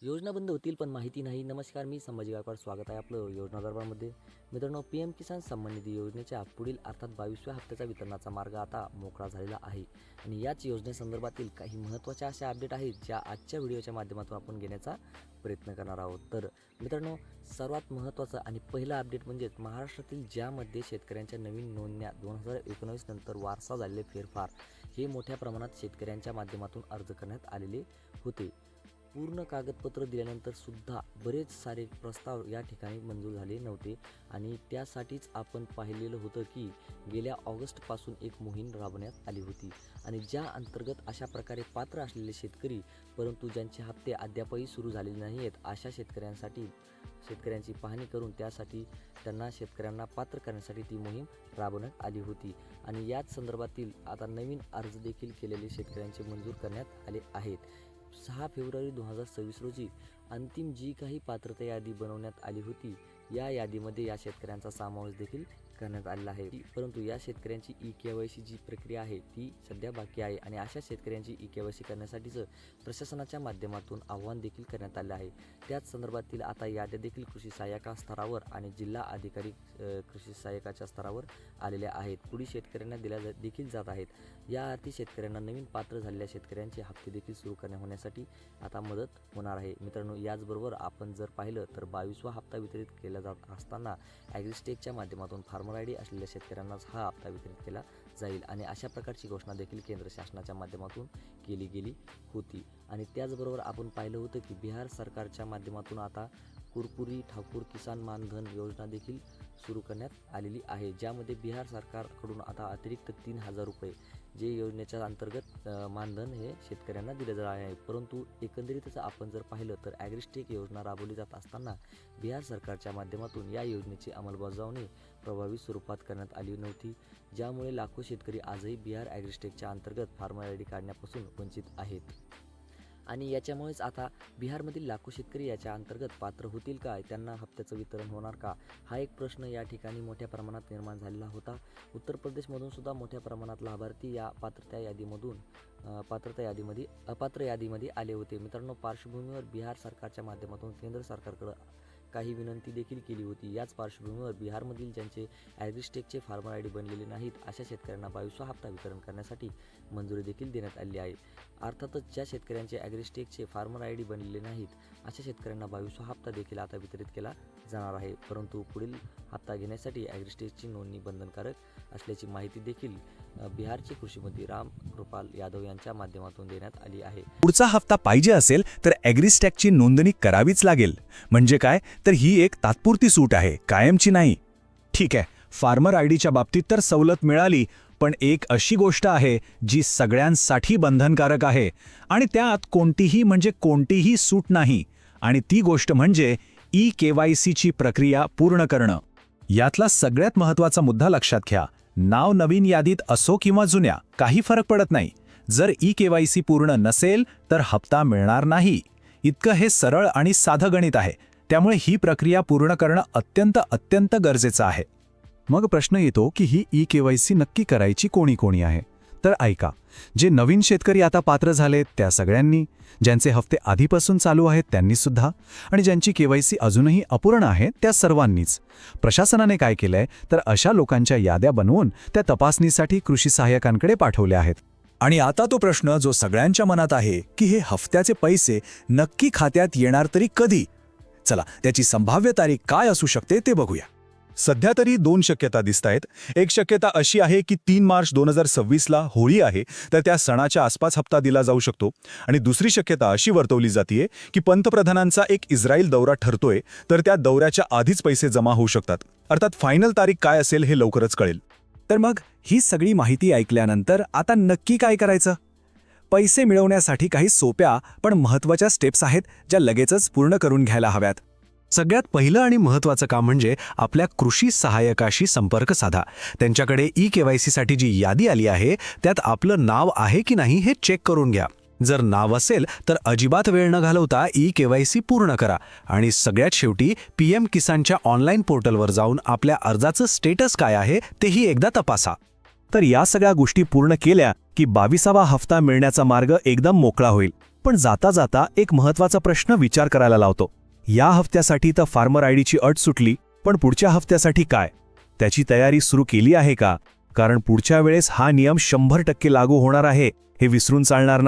योजना बंद होतील पण माहिती नाही. नमस्कार, मी संभाजी गायकवाड. स्वागत आहे आपलं योजना दरबारमध्ये. मित्रांनो, PM किसान सन्मान निधी योजनेच्या पुढील अर्थात 22व्या हप्त्याचा वितरणाचा मार्ग आता मोकळा झालेला आहे आणि याच योजनेसंदर्भातील काही महत्त्वाच्या अशा अपडेट आहेत ज्या आजच्या व्हिडिओच्या माध्यमातून आपण घेण्याचा प्रयत्न करणार आहोत. तर मित्रांनो, सर्वात महत्त्वाचं आणि पहिला अपडेट म्हणजेच महाराष्ट्रातील ज्यामध्ये शेतकऱ्यांच्या नवीन नोंदण्या 2019 नंतर वारसा झालेले फेरफार हे मोठ्या प्रमाणात शेतकऱ्यांच्या माध्यमातून अर्ज करण्यात आलेले होते. पूर्ण कागदपत्र दिल्यानंतर सुद्धा बरेच सारे प्रस्ताव या ठिकाणी मंजूर झाले नव्हते आणि त्यासाठीच आपण पाहिलेलं होतं की गेल्या ऑगस्टपासून एक मोहीम राबवण्यात आली होती आणि ज्या अंतर्गत अशा प्रकारे पात्र असलेले शेतकरी परंतु ज्यांचे हप्ते अद्यापही सुरू झालेले नाही आहेत अशा शेतकऱ्यांची पाहणी करून त्यासाठी शेतकऱ्यांना पात्र करण्यासाठी ती मोहीम राबवण्यात आली होती आणि याच संदर्भातील आता नवीन अर्ज देखील केलेले शेतकऱ्यांचे मंजूर करण्यात आले आहेत. 6 फेब्रुवारी 2026 रोजी अंतिम जी काही पात्रता यादी बनवण्यात आली होती या यादीमध्ये या शेतकऱ्यांचा समावेश देखील करण्यात आलेला आहे. परंतु या शेतकऱ्यांची EKYC जी प्रक्रिया आहे ती सध्या बाकी आहे आणि अशा शेतकऱ्यांची EKYC करण्यासाठीचं प्रशासनाच्या माध्यमातून आव्हान देखील करण्यात आले आहे. त्याच संदर्भातील आता याद्या देखील कृषी सहाय्यका स्तरावर आणि जिल्हा अधिकारी कृषी सहाय्यकाच्या स्तरावर आलेल्या आहेत. पुढे शेतकऱ्यांना दिल्या देखील जात आहेत. या अर्थी शेतकऱ्यांना नवीन पात्र झालेल्या शेतकऱ्यांचे हप्ते देखील सुरू होण्यासाठी आता मदत होणार आहे. मित्रांनो, याचबरोबर आपण जर पाहिलं तर 22वा हप्ता वितरित केला जात असताना ॲग्रिस्टेकच्या माध्यमातून फार्मर ID असलेल्या शेतकऱ्यांनाच हा हप्ता वितरित केला जाईल आणि अशा प्रकारची घोषणा देखील केंद्र शासनाच्या माध्यमातून केली गेली होती. आणि त्याचबरोबर आपण पाहिलं होतं की बिहार सरकारच्या माध्यमातून आता कुरकुरी ठाकूर किसान मानधन योजना देखील सुरू करण्यात आलेली आहे, ज्यामध्ये बिहार सरकारकडून आता अतिरिक्त 3,000 रुपये जे योजनेच्या अंतर्गत मानधन हे शेतकऱ्यांना दिले जाणार आहे. परंतु एकंदरीतच आपण जर पाहिलं तर ॲग्रिस्टेक योजना राबवली जात असताना बिहार सरकारच्या माध्यमातून या योजनेची अंमलबजावणी प्रभावी स्वरूपात करण्यात आली नव्हती, ज्यामुळे लाखो शेतकरी आजही बिहार ॲग्रिस्टेकच्या अंतर्गत फार्मर ID काढण्यापासून वंचित आहेत. आणि याच्यामुळेच आता बिहारमधील लाखो शेतकरी याच्या अंतर्गत पात्र होतील का, त्यांना हप्त्याचं वितरण होणार का, हा एक प्रश्न या ठिकाणी मोठ्या प्रमाणात निर्माण झालेला होता. उत्तर प्रदेशमधून सुद्धा मोठ्या प्रमाणात लाभार्थी या पात्रता यादीमध्ये अपात्र यादीमध्ये आले होते. मित्रांनो, पार्श्वभूमीवर बिहार सरकारच्या माध्यमातून केंद्र सरकारकडे काही विनंती देखील केली होती. याच पार्श्वभूमीवर बिहारमधील ज्यांचे ॲग्रिस्टेकचे फार्मर ID बनलेले नाहीत अशा शेतकऱ्यांना 22वा हप्ता वितरण करण्यासाठी मंजुरी देखील देण्यात आली आहे. अर्थातच ज्या शेतकऱ्यांचे ॲग्रिस्टेकचे फार्मर ID बनलेले नाहीत अशा शेतकऱ्यांना 22वा हप्ता देखील आता वितरित केला जाणार आहे. परंतु पुढील हप्ता घेण्यासाठी ॲग्रिस्टेकची नोंदणी बंधनकारक असल्याची माहिती देखील बिहारचे कृषीमंत्री राम कृपाल यादव यांच्या माध्यमातून देण्यात आली आहे. पुढचा हप्ता पाहिजे असेल तर ॲग्रिस्टॅकची नोंदणी करावीच लागेल. म्हणजे काय, तर ही एक तात्पुरती सूट आहे, कायमची नाही. ठीक आहे, फार्मर IDच्या बाबतीत तर सवलत मिळाली, पण एक अशी गोष्ट आहे जी सगळ्यांसाठी बंधनकारक आहे आणि त्यात कोणतीही सूट नाही आणि ती गोष्ट म्हणजे EKYCची प्रक्रिया पूर्ण करणं. यातला सगळ्यात महत्त्वाचा मुद्दा लक्षात घ्या. नाव नवीन यादीत असो किंवा जुन्या, काही फरक पडत नाही. जर EKYC पूर्ण नसेल तर हप्ता मिळणार नाही. इतकं हे सरळ आणि साधं गणित आहे. त्यामुळे ही प्रक्रिया पूर्ण करणं अत्यंत गरजेचं आहे. मग प्रश्न येतो की ही EKYC नक्की करायची कोणी आहे. तर ऐका, जे नवीन शेतकरी आता पात्र झालेत त्या सगळ्यांनी, ज्यांचे हफ्ते आधीपासून चालू आहेत त्यांनी सुद्धा, आणि ज्यांची KYC अजूनही अपूर्ण आहे त्या सर्वांनीच. प्रशासनाने काय केलंय तर अशा लोकांच्या याद्या बनवून त्या तपासणीसाठी कृषी सहाय्यकांकडे पाठवल्या आहेत. आणि आता तो प्रश्न जो सगळ्यांच्या मनात आहे की हे हफ्त्याचे पैसे नक्की खात्यात येणार तरी कधी? चला, त्याची संभाव्य तारीख काय असू शकते ते बघूया. सध्या तरी 2 शक्यता दिसतायत. एक शक्यता अशी आहे की 3 मार्च 2026ला होळी आहे, तर त्या सणाच्या आसपास हप्ता दिला जाऊ शकतो. आणि दुसरी शक्यता अशी वर्तवली जाते की पंतप्रधानांचा एक इस्रायल दौरा ठरतोय, तर त्या दौऱ्याच्या आधीच पैसे जमा होऊ शकतात. अर्थात फायनल तारीख काय असेल हे लवकरच कळेल. तर मग ही सगळी माहिती ऐकल्यानंतर आता नक्की काय करायचं? पैसे मिळवण्यासाठी काही सोप्या पण महत्त्वाच्या स्टेप्स आहेत ज्या लगेचच पूर्ण करून घ्यायला हव्यात. सगळ्यात पहिलं आणि महत्त्वाचं काम म्हणजे आपल्या कृषी सहाय्यकाशी संपर्क साधा. त्यांच्याकडे EKYCसाठी जी यादी आली आहे त्यात आपलं नाव आहे की नाही हे चेक करून घ्या. जर नाव असेल तर अजिबात वेळ न घालवता EKYC पूर्ण करा आणि सगळ्यात शेवटी PM किसानच्या ऑनलाईन पोर्टलवर जाऊन आपल्या अर्जाचं स्टेटस काय आहे तेही एकदा तपासा. तर या सगळ्या गोष्टी पूर्ण केल्या की 22वा हप्ता मिळण्याचा मार्ग एकदम मोकळा होईल. पण जाता जाता एक महत्त्वाचा प्रश्न विचार करायला लावतो. या हफ्त्यासाठी तर फार्मर आयडीची अट सुटली, पण पुढच्या हफ्त्यासाठी काय? त्याची तयारी सुरू केली आहे का? कारण पुढच्या वेळेस हा नियम 100% लागू होणार आहे, हे विसरून चालणार नाही.